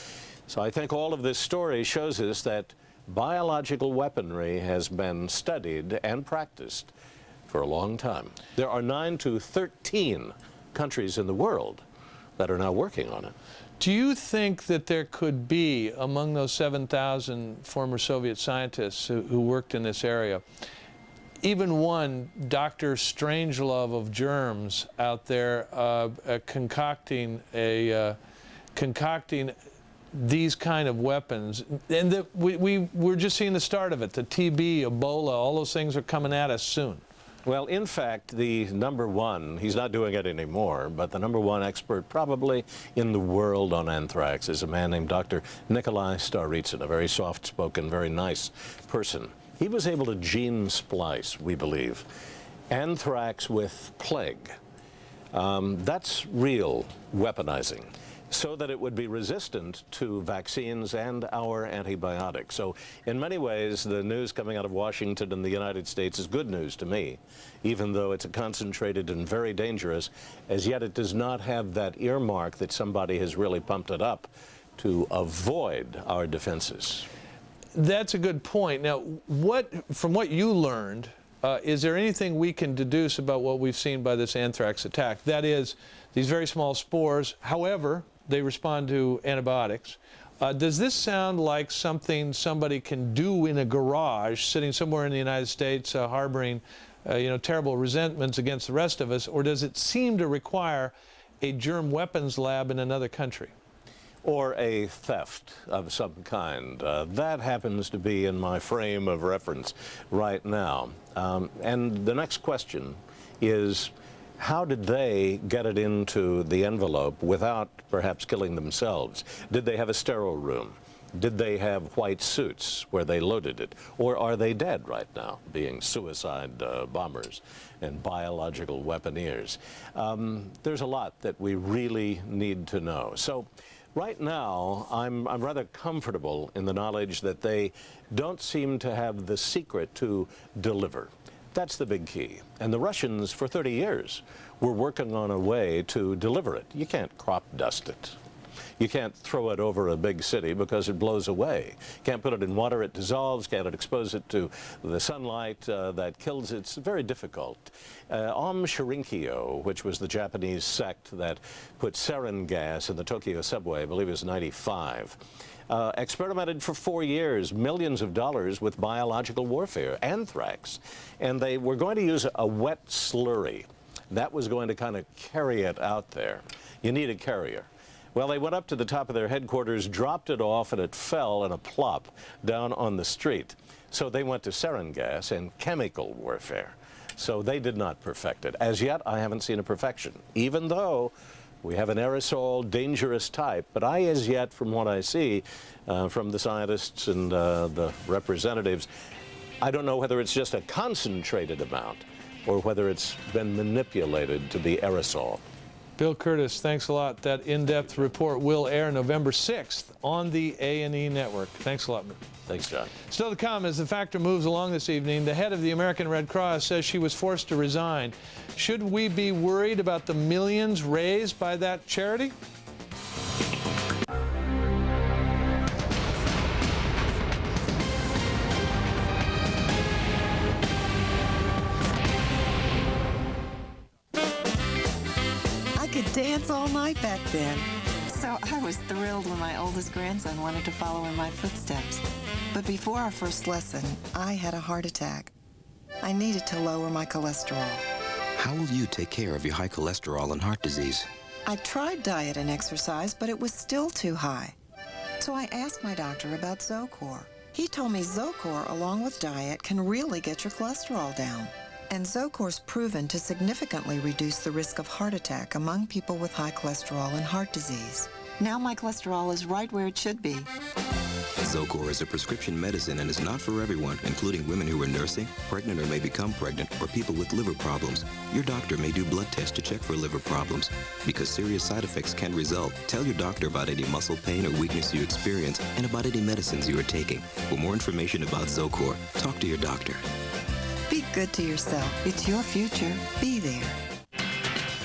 So I think all of this story shows us that biological weaponry has been studied and practiced for a long time. There are 9 to 13 countries in the world that are now working on it. Do you think that there could be, among those 7,000 former Soviet scientists who worked in this area, even one Dr. Strangelove of germs out there concocting these kind of weapons? And we're just seeing the start of it. The TB, Ebola, all those things are coming at us soon. Well, in fact, the number one, he's not doing it anymore, but the number one expert probably in the world on anthrax is a man named Dr. Nikolai Staritsyn, a very soft-spoken, very nice person. He was able to gene splice, we believe, anthrax with plague. That's real weaponizing, so that it would be resistant to vaccines and our antibiotics. So in many ways, the news coming out of Washington and the United States is good news to me, even though it's concentrated and very dangerous, as yet it does not have that earmark that somebody has really pumped it up to avoid our defenses. That's a good point. Now, from what you learned, is there anything we can deduce about what we've seen by this anthrax attack? That is, these very small spores, however, they respond to antibiotics. Does this sound like something somebody can do in a garage, sitting somewhere in the United States, harboring, terrible resentments against the rest of us, or does it seem to require a germ weapons lab in another country? Or a theft of some kind. That happens to be in my frame of reference right now. And the next question is, how did they get it into the envelope without perhaps killing themselves? Did they have a sterile room? Did they have white suits where they loaded it? Or are they dead right now, being suicide bombers and biological weaponeers? There's a lot that we really need to know. So Right now, I'm rather comfortable in the knowledge that they don't seem to have the secret to deliver. That's the big key. And the Russians, for 30 years, were working on a way to deliver it. You can't crop dust it. You can't throw it over a big city because it blows away. Can't put it in water, it dissolves. Can't expose it to the sunlight that kills it. It's very difficult. Shirinkyo, which was the Japanese sect that put sarin gas in the Tokyo subway, I believe it was 95, experimented for 4 years, millions of dollars with biological warfare, anthrax. And they were going to use a wet slurry. That was going to kind of carry it out there. You need a carrier. Well, they went up to the top of their headquarters, dropped it off, and it fell in a plop down on the street. So they went to sarin gas and chemical warfare. So they did not perfect it. As yet, I haven't seen a perfection, even though we have an aerosol, dangerous type. But I, as yet, from what I see from the scientists and the representatives, I don't know whether it's just a concentrated amount or whether it's been manipulated to be aerosol. Bill Curtis, thanks a lot. That in-depth report will air November 6th on the A&E network. Thanks a lot. Thanks, John. Still to come, as the factor moves along this evening, the head of the American Red Cross says she was forced to resign. Should we be worried about the millions raised by that charity? Dance all night back then. So I was thrilled when my oldest grandson wanted to follow in my footsteps. But before our first lesson, I had a heart attack. I needed to lower my cholesterol. How will you take care of your high cholesterol and heart disease? I tried diet and exercise, but it was still too high. So I asked my doctor about Zocor. He told me Zocor, along with diet, can really get your cholesterol down. And Zocor's proven to significantly reduce the risk of heart attack among people with high cholesterol and heart disease. Now my cholesterol is right where it should be. Zocor is a prescription medicine and is not for everyone, including women who are nursing, pregnant or may become pregnant, or people with liver problems. Your doctor may do blood tests to check for liver problems. Because serious side effects can result, tell your doctor about any muscle pain or weakness you experience and about any medicines you are taking. For more information about Zocor, talk to your doctor. Be good to yourself. It's your future. Be there.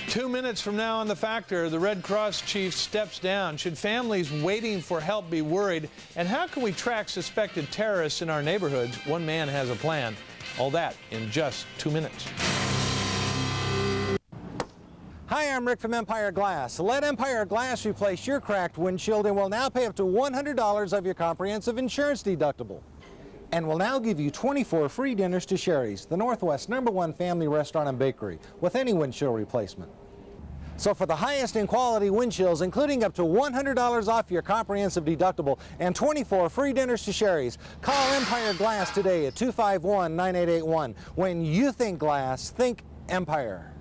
2 minutes from now on The Factor, the Red Cross chief steps down. Should families waiting for help be worried? And how can we track suspected terrorists in our neighborhoods? One man has a plan. All that in just 2 minutes. Hi, I'm Rick from Empire Glass. Let Empire Glass replace your cracked windshield and will now pay up to $100 of your comprehensive insurance deductible. And we'll now give you 24 free dinners to Sherry's, the Northwest's #1 family restaurant and bakery, with any windshield replacement. So for the highest in quality windshields, including up to $100 off your comprehensive deductible and 24 free dinners to Sherry's, call Empire Glass today at 251-9881. When you think glass, think Empire.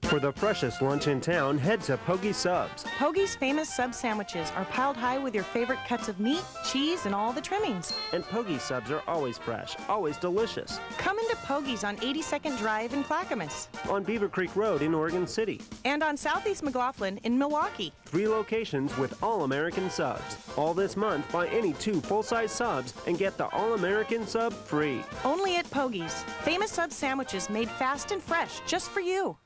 For the freshest lunch in town, head to Pogie Subs. Pogie's famous sub sandwiches are piled high with your favorite cuts of meat, cheese, and all the trimmings. And Pogie Subs are always fresh, always delicious. Come into Pogie's on 82nd Drive in Clackamas. On Beaver Creek Road in Oregon City. And on Southeast McLaughlin in Milwaukee. 3 locations with All-American Subs. All this month, buy any 2 full-size subs and get the All-American Sub free. Only at Pogie's. Famous sub sandwiches made fast and fresh just for you.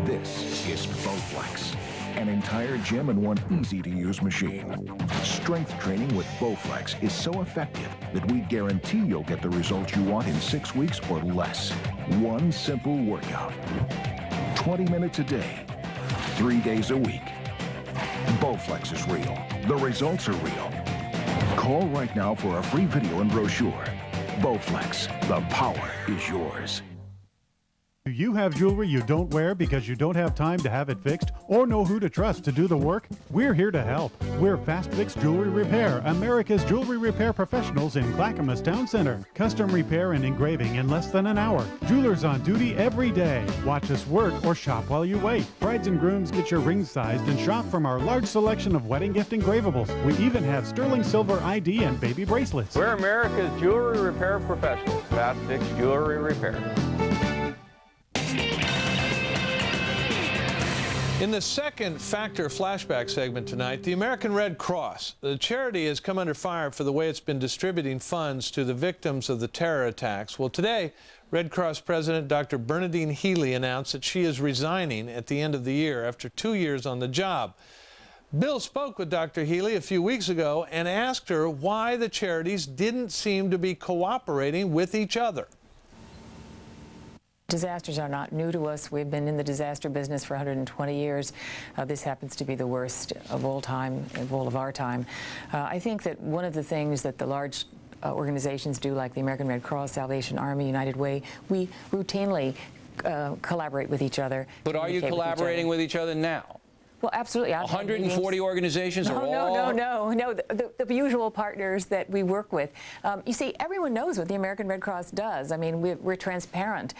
This is Bowflex, an entire gym in one easy-to-use machine. Strength training with Bowflex is so effective that we guarantee you'll get the results you want in 6 weeks or less. One simple workout. 20 minutes a day, 3 days a week. Bowflex is real. The results are real. Call right now for a free video and brochure. Bowflex, the power is yours. Do you have jewelry you don't wear because you don't have time to have it fixed or know who to trust to do the work? We're here to help. We're Fast Fix Jewelry Repair, America's jewelry repair professionals in Clackamas Town Center. Custom repair and engraving in less than an hour. Jewelers on duty every day. Watch us work or shop while you wait. Brides and grooms get your ring sized and shop from our large selection of wedding gift engravables. We even have sterling silver ID and baby bracelets. We're America's jewelry repair professionals. Fast Fix Jewelry Repair. In the second Factor flashback segment tonight, the American Red Cross, the charity, has come under fire for the way it's been distributing funds to the victims of the terror attacks. Well, today, Red Cross President Dr. Bernadine Healy announced that she is resigning at the end of the year after 2 years on the job. Bill spoke with Dr. Healy a few weeks ago and asked her why the charities didn't seem to be cooperating with each other. Disasters are not new to us. We've been in the disaster business for 120 years. This happens to be the worst of all time, of all of our time. I think that one of the things that the large organizations do, like the American Red Cross, Salvation Army, United Way, we routinely collaborate with each other. But are you collaborating with each other now? Well, absolutely. 140 organizations are all... No, the usual partners that we work with. You see, everyone knows what the American Red Cross does. I mean, we're transparent.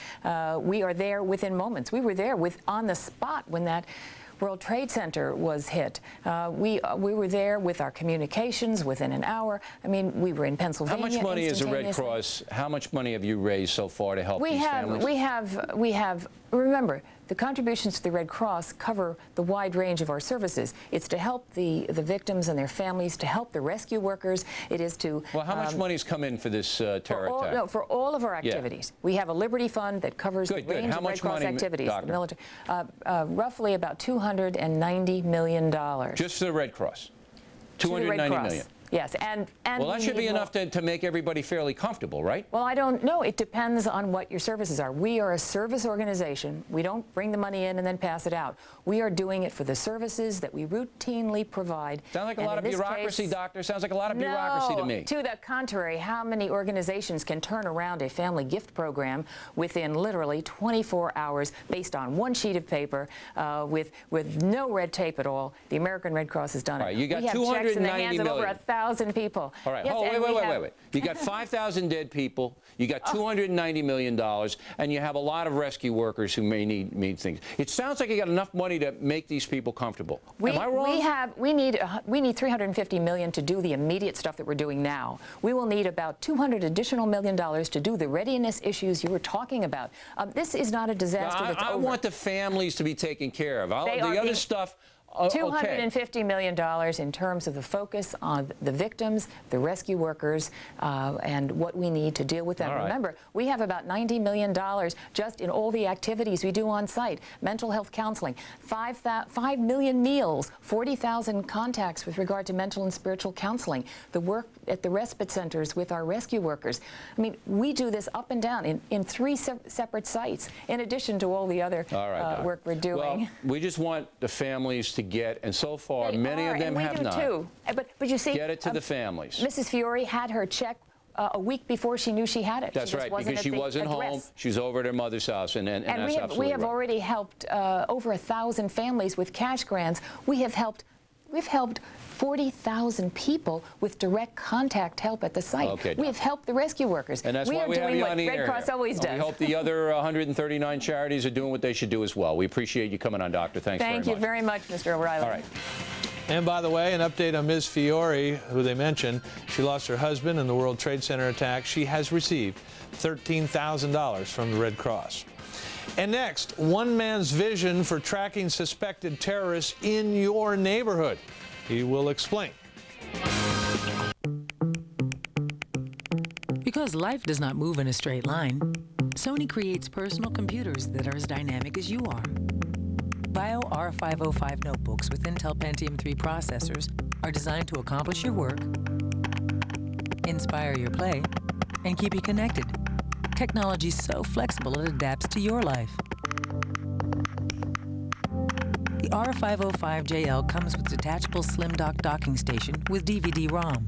We are there within moments. We were there on the spot when that World Trade Center was hit. We were there with our communications within an hour. I mean, we were in Pennsylvania. How much money is the Red Cross? How much money have you raised so far to help these families? We have. Remember, the contributions to the Red Cross cover the wide range of our services. It's to help the victims and their families, to help the rescue workers. It is to... Well, how much money's come in for this terror attack? No, for all of our activities. Yeah. We have a Liberty Fund that covers the range of Red Cross activities. The military, roughly about $290 million. Just to the Red Cross? $290 million? Yes, and well, that should be enough to make everybody fairly comfortable, right? Well, I don't know. It depends on what your services are. We are a service organization. We don't bring the money in and then pass it out. We are doing it for the services that we routinely provide. Sounds like a lot of bureaucracy, doctor. Sounds like a lot of bureaucracy to me. To the contrary, how many organizations can turn around a family gift program within literally 24 hours based on one sheet of paper with no red tape at all? The American Red Cross has done it. All right, you got we have checks in the hands of over 1,000 people. All right, yes, wait. You got 5,000 dead people, you got $290 million, and you have a lot of rescue workers who may need things. It sounds like you got enough money to make these people comfortable. Am I wrong? We need $350 million to do the immediate stuff that we're doing now. We will need about $200 additional million to do the readiness issues you were talking about. This is not a disaster that's over. I want the families to be taken care of. The other stuff... $250 million in terms of the focus on the victims, the rescue workers, and what we need to deal with them. Right. Remember, we have about $90 million just in all the activities we do on site. Mental health counseling, 5 million meals, 40,000 contacts with regard to mental and spiritual counseling, the work at the respite centers with our rescue workers. I mean, we do this up and down in 3 separate sites, in addition to all the other work we're doing. Well, we just want the families to get, and so far many of them have not. Too. But you see, get it to the families. Mrs. Fiore had her check a week before she knew she had it. That's right, because she wasn't home. She was over at her mother's house, and that's absolutely right. We have already helped over 1,000 families with cash grants. We've helped 40,000 people with direct contact help at the site. Okay, we have helped the rescue workers. And that's why we have you on the air. Red Cross always does. We hope the other 139 charities are doing what they should do as well. We appreciate you coming on, Doctor. Thanks very much. Thank you very much, Mr. O'Reilly. All right. And by the way, an update on Ms. Fiore, who they mentioned. She lost her husband in the World Trade Center attack. She has received $13,000 from the Red Cross. And next, one man's vision for tracking suspected terrorists in your neighborhood. He will explain. Because life does not move in a straight line, Sony creates personal computers that are as dynamic as you are. Bio R505 notebooks with Intel Pentium 3 processors are designed to accomplish your work, inspire your play, and keep you connected. Technology so flexible it adapts to your life. The R505JL comes with detachable slim dock docking station with DVD-ROM.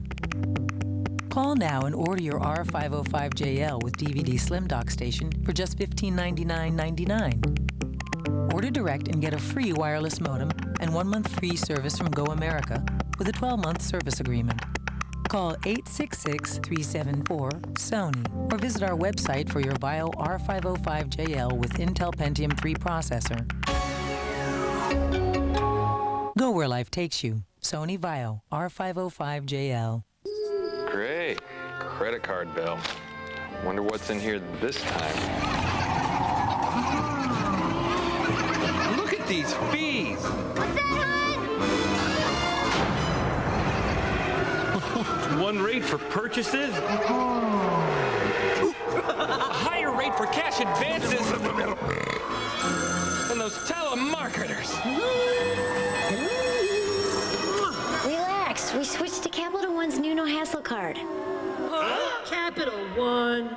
Call now and order your R505JL with DVD slim dock station for just $1599.99. Order direct and get a free wireless modem and 1-month free service from Go America with a 12-month service agreement. Call 866-374-SONY or visit our website for your Bio R505JL with Intel Pentium 3 processor. Go where life takes you. Sony Vio R505JL. Great. Credit card bill. Wonder what's in here this time. Look at these fees? What's that, hon? One rate for purchases? A higher rate for cash advances than those telemarketers. Relax. We switched to Capital One's new no-hassle card. Huh? Capital One.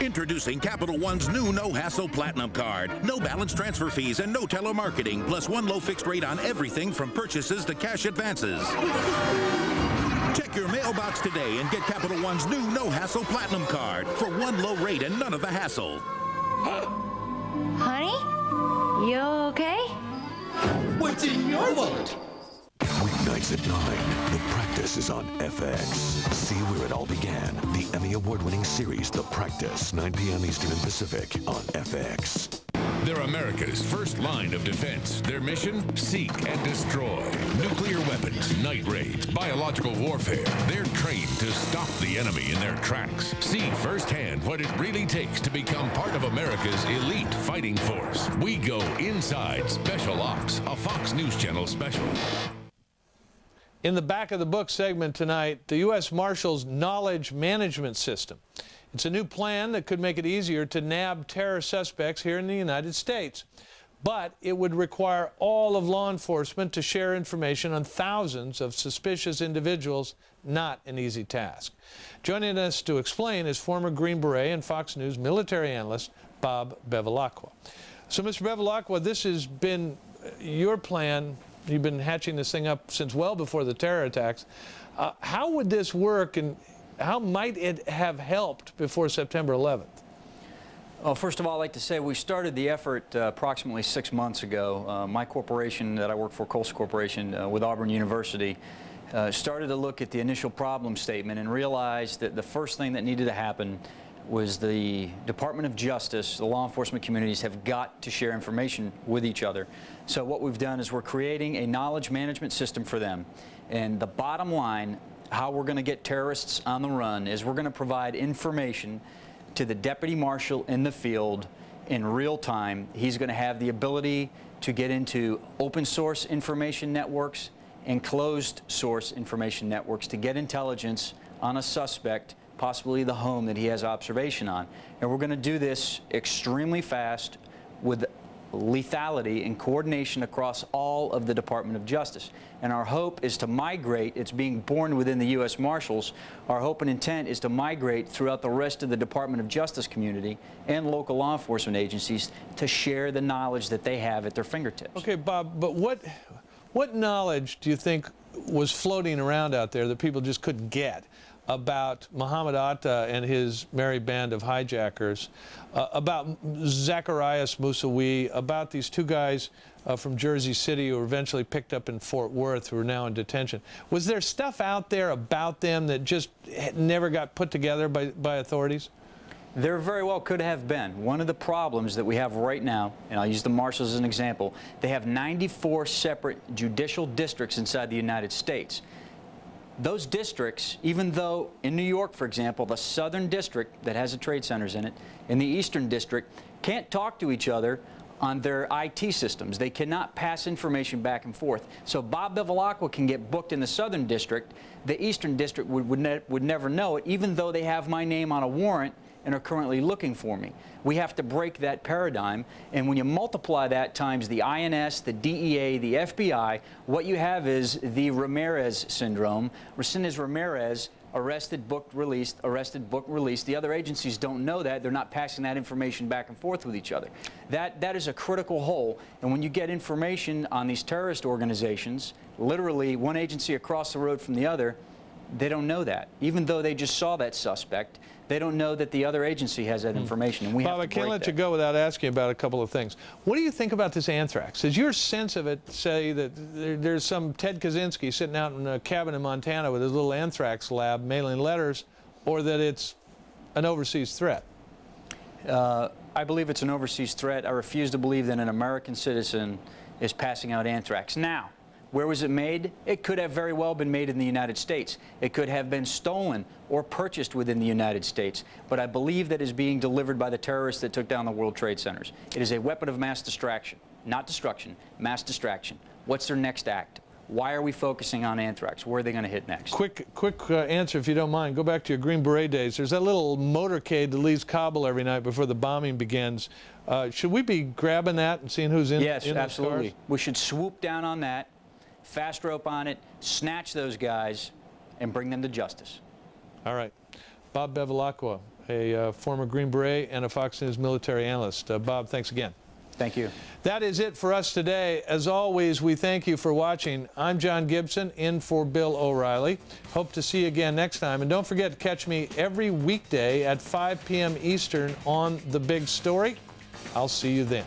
Introducing Capital One's new no-hassle Platinum Card. No balance transfer fees and no telemarketing, plus one low fixed rate on everything from purchases to cash advances. Check your mailbox today and get Capital One's new no-hassle Platinum Card for one low rate and none of the hassle. Honey? You okay? What's in your wallet? Weeknights at 9, The Practice is on FX. See where it all began. The Emmy Award-winning series, The Practice, 9 p.m. Eastern and Pacific on FX. They're America's first line of defense. Their mission? Seek and destroy. Nuclear weapons, night raids, biological warfare. They're trained to stop the enemy in their tracks. See firsthand what it really takes to become part of America's elite fighting force. We go inside Special Ops, a Fox News Channel special. In the back of the book segment tonight, the U.S. Marshals Knowledge Management System. It's a new plan that could make it easier to nab terror suspects here in the United States. But it would require all of law enforcement to share information on thousands of suspicious individuals, not an easy task. Joining us to explain is former Green Beret and Fox News military analyst Bob Bevilacqua. So, Mr. Bevilacqua, this has been your plan. You've been hatching this thing up since well before the terror attacks. How would this work, and how might it have helped before September 11th? Well, first of all, I'd like to say we started the effort approximately 6 months ago. My corporation that I work for, Coastal Corporation, with Auburn University, started to look at the initial problem statement and realized that the first thing that needed to happen was the Department of Justice, the law enforcement communities have got to share information with each other. So what we've done is we're creating a knowledge management system for them. And the bottom line, how we're going to get terrorists on the run, is we're going to provide information to the deputy marshal in the field in real time. He's going to have the ability to get into open source information networks and closed source information networks to get intelligence on a suspect, possibly the home that he has observation on. And we're going to do this extremely fast with lethality and coordination across all of the Department of Justice. And our hope is to migrate, it's being born within the U.S. Marshals, our hope and intent is to migrate throughout the rest of the Department of Justice community and local law enforcement agencies to share the knowledge that they have at their fingertips. Okay, Bob, but what knowledge do you think was floating around out there that people just couldn't get about Muhammad Atta and his merry band of hijackers, about Zacharias Moussaoui, about these two guys from Jersey City who were eventually picked up in Fort Worth, who are now in detention? Was there stuff out there about them that just never got put together by authorities? There very well could have been. One of the problems that we have right now, and I'll use the Marshals as an example, they have 94 separate judicial districts inside the United States. Those districts, even though in New York, for example, the Southern District that has the trade centers in it, and the Eastern District can't talk to each other on their IT systems. They cannot pass information back and forth. So Bob Bevilacqua can get booked in the Southern District. The Eastern District would never know it, even though they have my name on a warrant and are currently looking for me. We have to break that paradigm, and when you multiply that times the INS, the DEA, the FBI, what you have is the Ramirez syndrome. Racinez Ramirez, arrested, booked, released, arrested, booked, released. The other agencies don't know that. They're not passing that information back and forth with each other. That is a critical hole, and when you get information on these terrorist organizations, literally one agency across the road from the other, they don't know that. Even though they just saw that suspect, they don't know that the other agency has that information. And we Bob, have to I can't let break you go without asking about a couple of things. What do you think about this anthrax? Does your sense of it say that there's some Ted Kaczynski sitting out in a cabin in Montana with his little anthrax lab mailing letters, or that it's an overseas threat? I believe it's an overseas threat. I refuse to believe that an American citizen is passing out anthrax. Now, Where was it made? It could have very well been made in the United States. It could have been stolen or purchased within the United States. But I believe that is being delivered by the terrorists that took down the World Trade Centers. It is a weapon of mass distraction, not destruction, mass distraction. What's their next act? Why are we focusing on anthrax? Where are they going to hit next? Quick answer, if you don't mind. Go back to your Green Beret days. There's that little motorcade that leaves Kabul every night before the bombing begins. Should we be grabbing that and seeing who's in? Yes, in absolutely. Those cars? We should swoop down on that, fast rope on it, snatch those guys, and bring them to justice. All right. Bob Bevilacqua, a former Green Beret and a Fox News military analyst. Bob, thanks again. Thank you. That is it for us today. As always, we thank you for watching. I'm John Gibson, in for Bill O'Reilly. Hope to see you again next time. And don't forget to catch me every weekday at 5 p.m. Eastern on The Big Story. I'll see you then.